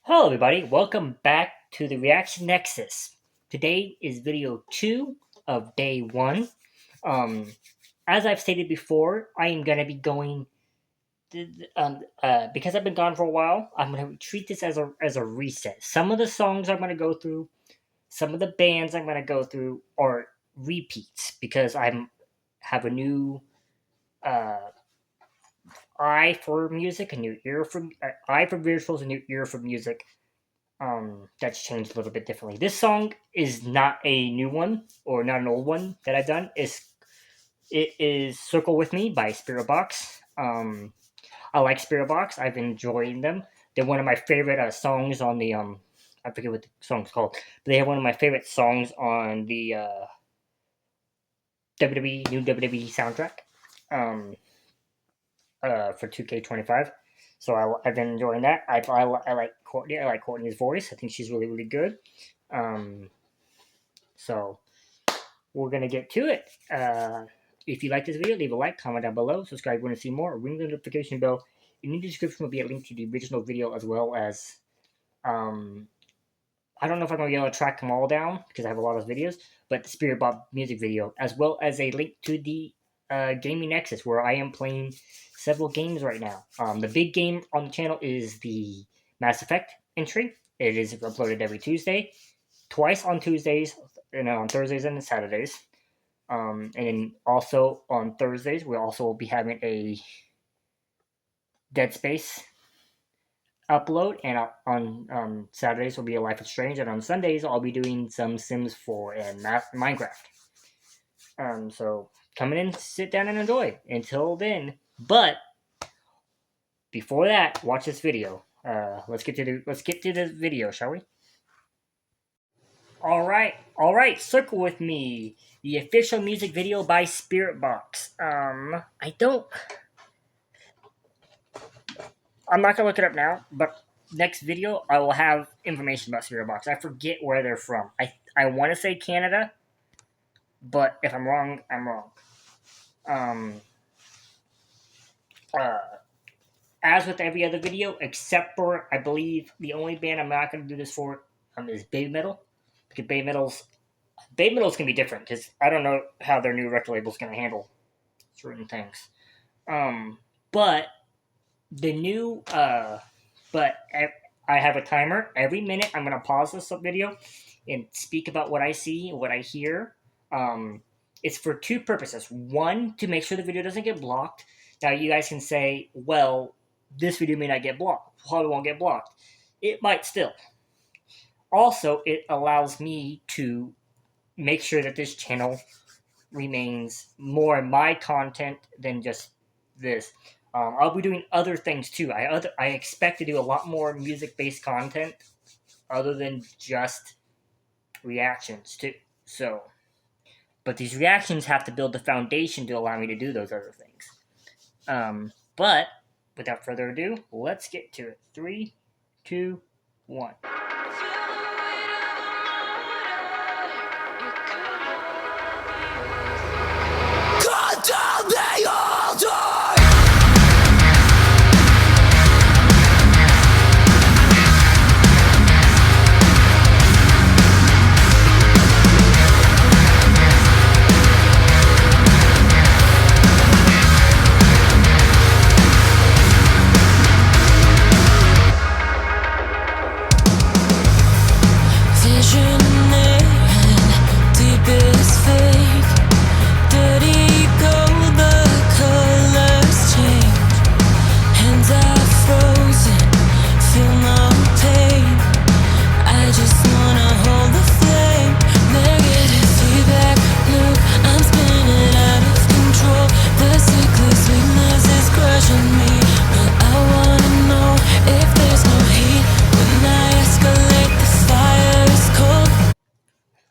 Hello everybody, welcome back to the Reaction Nexus. Today is video 2 of day 1. Um, as I've stated before, I am going to be going, because I've been gone for a while, I'm going to treat this as a reset. Some of the songs I'm going to go through, some of the bands I'm going to go through are repeats because have a new uh, eye for music, a new ear for eye for visuals, a new ear for music. That's changed a little bit differently. This song is not a new one or not an old one that I've done. It is "Circle with Me" by Spiritbox. I like Spiritbox. I've enjoyed them. They're one of my favorite songs on the I forget what the song's called, but they have one of my favorite songs on the WWE WWE soundtrack. Um, for 2K25. So I've been enjoying that. I like Courtney. I like Courtney's voice. I think she's really really good. Um, so we're gonna get to it. If you like this video, leave a like, comment down below, subscribe if you want to see more, ring the notification bell. In the description will be a link to the original video as well as I don't know if I'm gonna be able to track them all down because I have a lot of videos, but the Spirit Bob music video, as well as a link to the Gaming Nexus where I am playing several games right now. The big game on the channel is the Mass Effect entry. It is uploaded every Tuesday, twice on Tuesdays, and on Thursdays and Saturdays. And then also on Thursdays, we also will be having a Dead Space upload, and on Saturdays will be a Life is Strange, and on Sundays I'll be doing some Sims 4 and Minecraft. So come in, sit down, and enjoy. Until then, but before that, watch this video. Let's get to the video, shall we? All right. Circle with me. The official music video by Spiritbox. I'm not gonna look it up now, but next video I will have information about Spiritbox. I forget where they're from. I want to say Canada, but if I'm wrong, I'm wrong. Um, uh, as with every other video, except for I believe the only band I'm not gonna do this for is Baby Metal, because Baby Metal's gonna be different because I don't know how their new record label's gonna handle certain things. But the new but I have a timer. Every minute I'm going to pause this video and speak about what I see and what I hear. It's for two purposes. One, to make sure the video doesn't get blocked. Now you guys can say, well, this video may not get blocked. Probably won't get blocked. It might still. Also, it allows me to make sure that this channel remains more my content than just this. I'll be doing other things too. I expect to do a lot more music-based content other than just reactions too. So, but these reactions have to build the foundation to allow me to do those other things. But without further ado, let's get to it. 3, 2, 1.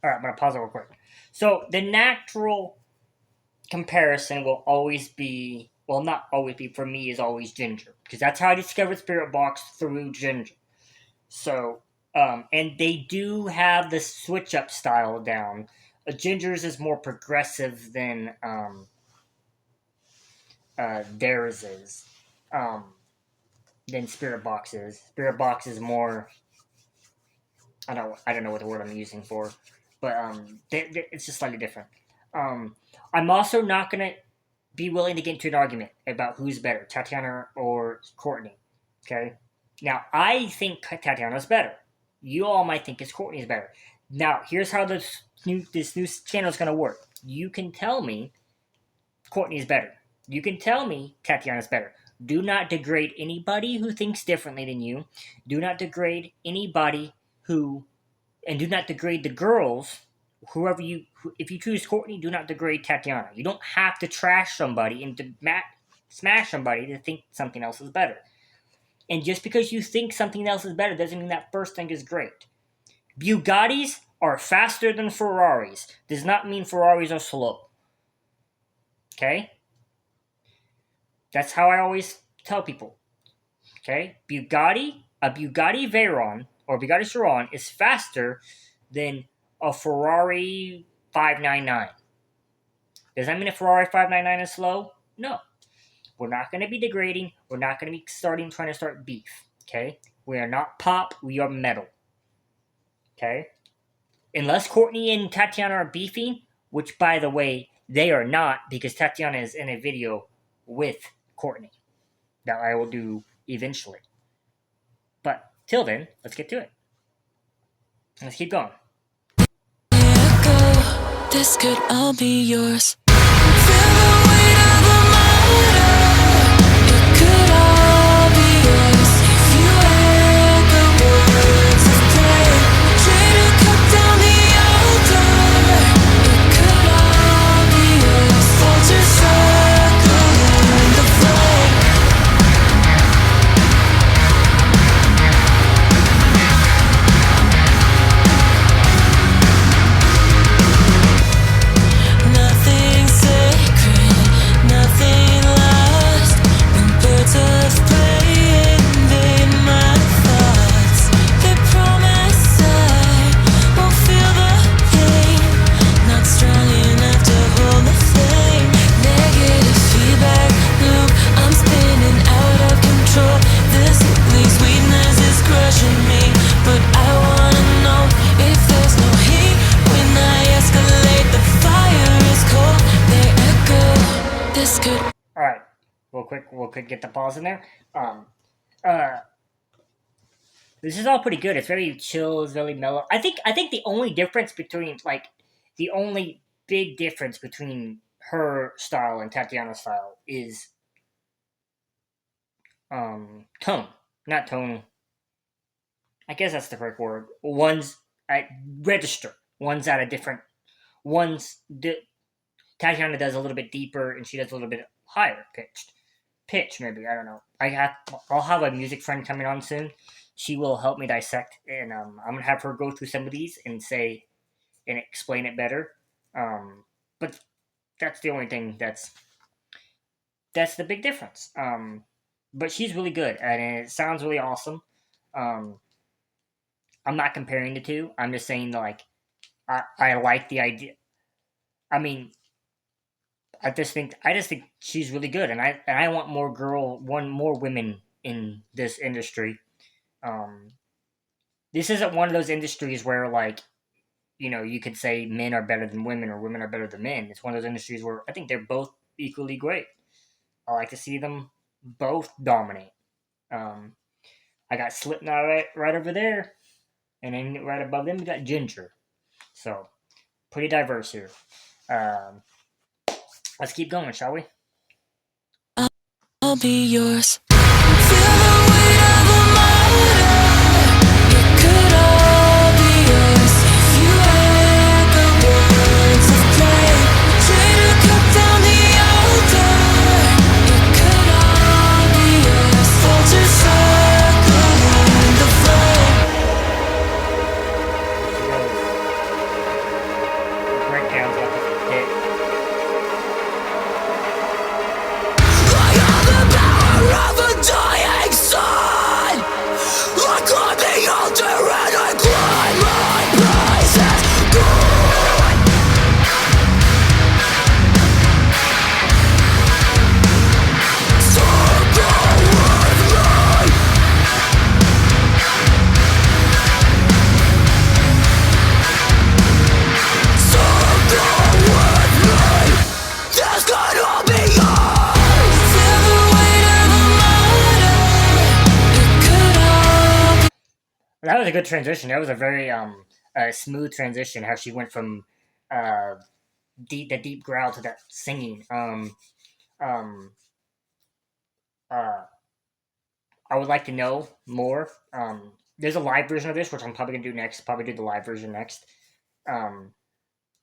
Alright, I'm going to pause it real quick. So, the natural comparison will always be, well, not always be, for me, is always Ginger. Because that's how I discovered Spiritbox, through Ginger. So, and they do have the switch-up style down. Ginger's is more progressive than theirs is. than Spiritbox is. Spiritbox is more. I don't know what the word I'm using for, but it's just slightly different. I'm also not gonna be willing to get into an argument about who's better, Tatiana or Courtney. Okay. Now I think Tatiana's better. You all might think it's Courtney's better. Now here's how this new channel is gonna work. You can tell me Courtney's better. You can tell me Tatiana's better. Do not degrade anybody who thinks differently than you. Do not degrade anybody and do not degrade the girls. If you choose Courtney, do not degrade Tatiana. You don't have to trash somebody and to smash somebody to think something else is better. And just because you think something else is better doesn't mean that first thing is great. Bugattis are faster than Ferraris. Does not mean Ferraris are slow. Okay? That's how I always tell people. Okay? A Bugatti Veyron or Bugatti Chiron is faster than a Ferrari 599. Does that mean a Ferrari 599 is slow? No. We're not going to be degrading. We're not going to be trying to start beef. Okay? We are not pop. We are metal. Okay? Unless Courtney and Tatiana are beefing, which, by the way, they are not, because Tatiana is in a video with Courtney that I will do eventually. But till then, let's get to it. Let's keep going. This could all be yours. Feel the weight of the motor. It could all be yours. If you had the words of prayer, try to cut down the altar. It could all be yours. Vulture circling the flame. Nothing sacred, nothing lost. When birds of prey invade my thoughts, they promise I won't feel the pain. Not strong enough to hold the flame. Negative feedback loop, I'm spinning out of control. This sickly sweetness is crushing me, but I wanna know if there's no heat when I escalate. The fire is cold, they echo. This could. All right, we'll quick get the pause in there. This is all pretty good. It's very chill. It's very mellow. I think the only difference between the only big difference between her style and Tatiana's style is tone, not tone. I guess that's the correct word. One's at register. One's at a different. Tatiana does a little bit deeper, and she does a little bit higher pitch maybe. I don't know. I'll have a music friend coming on soon. She will help me dissect, and I'm gonna have her go through some of these and explain it better. But that's the only thing that's the big difference. But she's really good, and it sounds really awesome. I'm not comparing the two. I'm just saying I like the idea. I mean, I just think she's really good, and I want more women in this industry. This isn't one of those industries where you could say men are better than women or women are better than men. It's one of those industries where I think they're both equally great. I like to see them both dominate. I got Slipknot right over there, and then right above them we got Ginger. So pretty diverse here. Let's keep going, shall we? I'll be yours. Feel the weight of the motor. It could all be yours. If you had the words of prayer, try to cut down the altar. It could all be yours. Vulture circling the flame. Breakdowns like a hit. I have the power of a That was a good transition. That was a very smooth transition. How she went from uh, the deep growl to that singing. Um, uh, I would like to know more. There's a live version of this, which I'm probably gonna do next. Probably do the live version next. Um,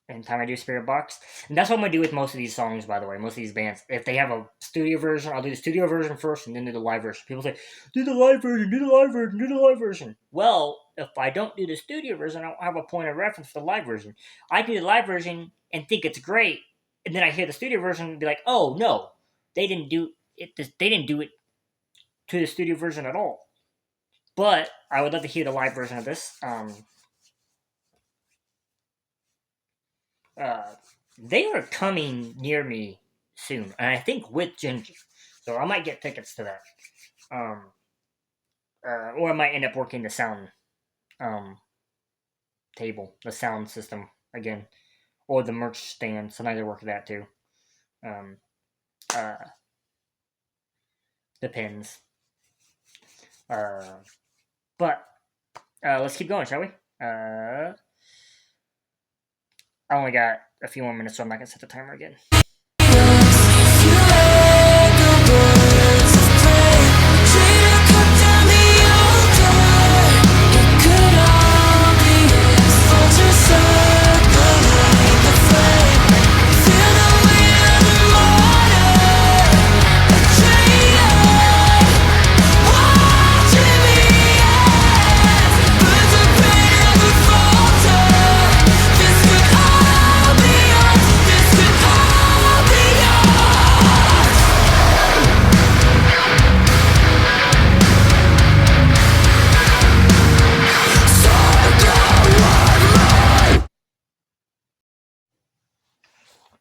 and time I do Spiritbox. And that's what I'm gonna do with most of these songs, by the way. Most of these bands. If they have a studio version, I'll do the studio version first and then do the live version. People say, do the live version, do the live version, do the live version. Well, if I don't do the studio version, I don't have a point of reference for the live version. I can do the live version and think it's great, and then I hear the studio version and be like, oh no, they didn't do it. They didn't do it to the studio version at all. But I would love to hear the live version of this. Uh, they are coming near me soon, and I think with Ginger, so I might get tickets to that. Um, or I might end up working the sound um, table, the sound system again, or the merch stand. Sometimes I work that too. Um, uh, depends. But let's keep going, shall we? I only got a few more minutes, so I'm not gonna set the timer again.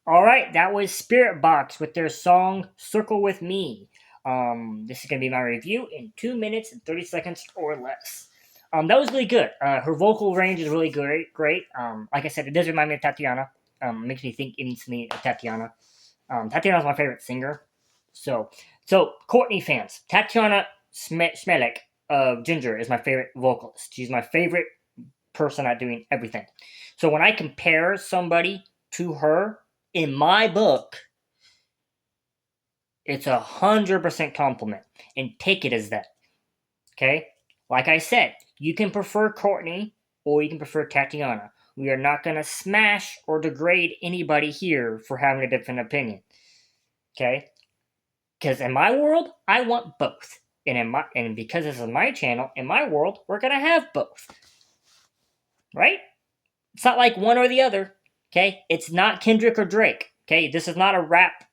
All right, that was Spiritbox with their song "Circle with Me." This is gonna be my review in 2 minutes and 30 seconds or less. That was really good. Her vocal range is really great. Great. Like I said, it does remind me of Tatiana. Makes me think instantly of Tatiana. Tatiana's my favorite singer. So Courtney fans, Tatiana Smelek of Ginger is my favorite vocalist. She's my favorite person at doing everything. So when I compare somebody to her, in my book, it's 100% compliment, and take it as that. Okay? Like I said, you can prefer Courtney or you can prefer Tatiana. We are not going to smash or degrade anybody here for having a different opinion. Okay? Because in my world, I want both. And because this is my channel, in my world, we're going to have both. Right? It's not like one or the other. Okay? It's not Kendrick or Drake. Okay? This is not a rap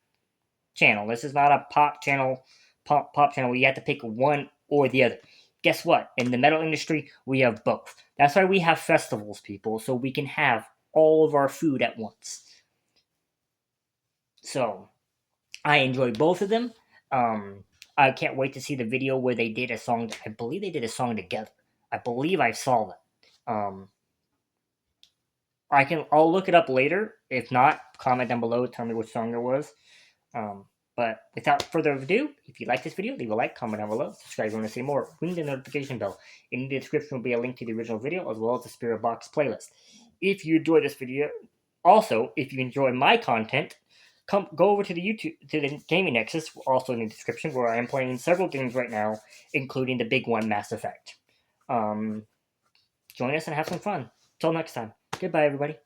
channel. This is not a pop channel, pop channel where you have to pick one or the other. Guess what? In the metal industry, we have both. That's why we have festivals, people, so we can have all of our food at once. So, I enjoy both of them. I can't wait to see the video where they did a song. I believe they did a song together. I believe I saw that. I'll look it up later. If not, comment down below. Tell me which song it was. But without further ado, if you like this video, leave a like, comment down below, subscribe if you want to see more, ring the notification bell. In the description will be a link to the original video as well as the Spiritbox playlist. If you enjoyed this video, also, if you enjoy my content, go over to the Gaming Nexus, also in the description, where I am playing several games right now, including the big one, Mass Effect. Join us and have some fun. Till next time. Goodbye, everybody.